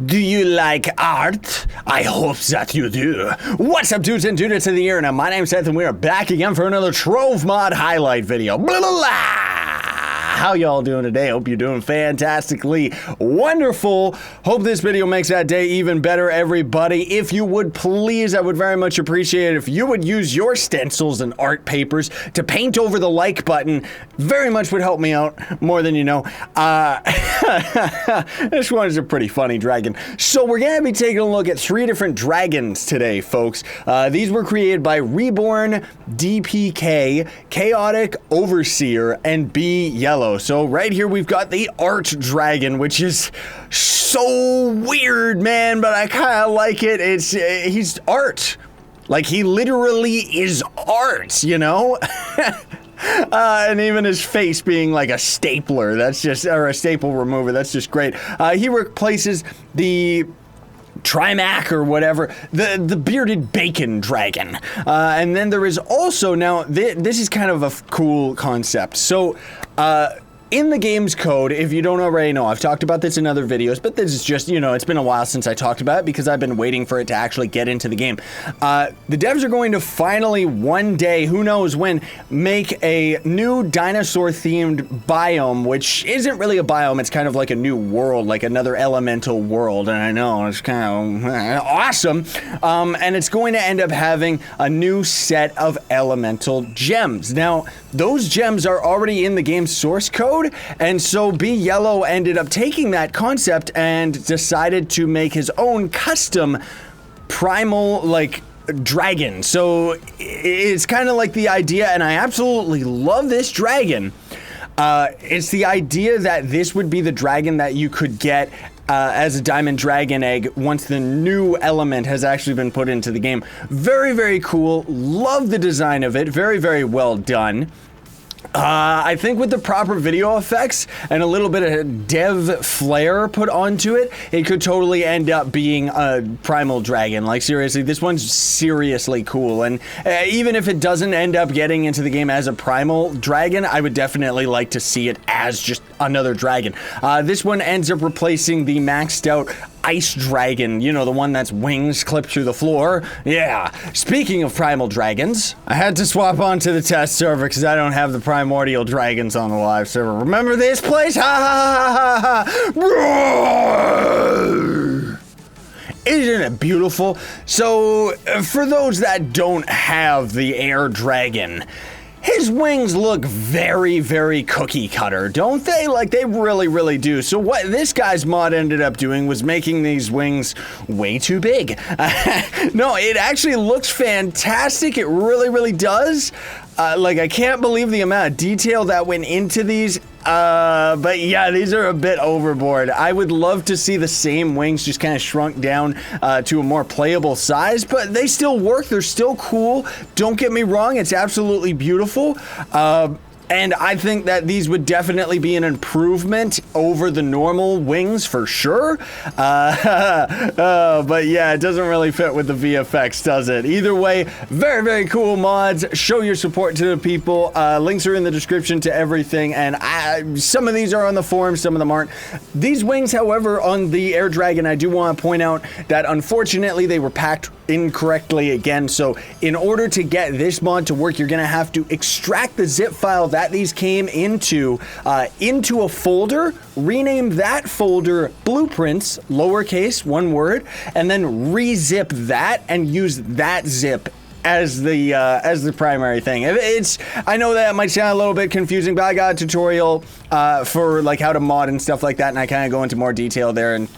Do you like art? I hope that you do. What's up, dudes and dudettes of the internet? My name's Seth, and we are back again for another Trove mod highlight video. Blah, blah, blah. How y'all doing today? Hope you're doing fantastically wonderful. Hope this video makes that day even better, everybody. If you would please, I would very much appreciate it if you would use your stencils and art papers to paint over the like button. Very much would help me out, more than you know. This one is a pretty funny dragon. So we're gonna be taking a look at 3 different dragons today, folks. These were created by RebornDPK, ChaoticOverseer, and B Yellow. So right here we've got the art dragon, which is so weird, man, but I kind of like it. He's art. Like, he literally is art, you know? And even his face being like a stapler, that's just, or a staple remover, that's just great. He replaces the Trimac or whatever, the bearded bacon dragon. And then there is also, now, this is kind of a cool concept. So, in the game's code, if you don't already know, I've talked about this in other videos, but this is just, you know, it's been a while since I talked about it because I've been waiting for it to actually get into the game. The devs are going to finally, one day, who knows when, make a new dinosaur-themed biome, which isn't really a biome, it's kind of like a new world, like another elemental world, and I know, it's kind of awesome. And it's going to end up having a new set of elemental gems. Now, those gems are already in the game's source code, and so B Yellow ended up taking that concept and decided to make his own custom primal, like, dragon. So it's kind of like the idea, and I absolutely love this dragon. It's the idea that this would be the dragon that you could get as a diamond dragon egg once the new element has actually been put into the game. Very, very cool. Love the design of it. Very, very well done. I think with the proper video effects and a little bit of dev flair put onto it, it could totally end up being a primal dragon. Like, seriously, this one's seriously cool. And even if it doesn't end up getting into the game as a primal dragon, I would definitely like to see it as just another dragon. This one ends up replacing the maxed out ice dragon, you know, the one that's wings clipped through the floor. Yeah. Speaking of primal dragons, I had to swap onto the test server because I don't have the primordial dragons on the live server. Remember this place? Ha ha ha ha ha! Isn't it beautiful? So, for those that don't have the air dragon, his wings look very, very cookie cutter, don't they? Like, they really, really do. So what this guy's mod ended up doing was making these wings way too big. No, it actually looks fantastic. It really, really does. Like, I can't believe the amount of detail that went into these. But yeah, these are a bit overboard. I would love to see the same wings just kind of shrunk down to a more playable size, but they still work. They're still cool. Don't get me wrong. It's absolutely beautiful. And I think that these would definitely be an improvement over the normal wings for sure. But yeah, it doesn't really fit with the VFX, does it? Either way, very, cool mods. Show your support to the people. Links are in the description to everything, and some of these are on the forum, some of them aren't. These wings, however, on the Air Dragon, I do want to point out that unfortunately they were packed incorrectly again. So in order to get this mod to work, you're gonna have to extract the zip file that these came into a folder, rename that folder blueprints, lowercase, one word, and then re-zip that and use that zip as the primary thing. I know that might sound a little bit confusing, but I got a tutorial for like how to mod and stuff like that, and I kind of go into more detail there and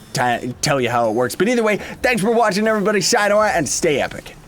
tell you how it works. But either way, thanks for watching, everybody. Sayonara and stay epic.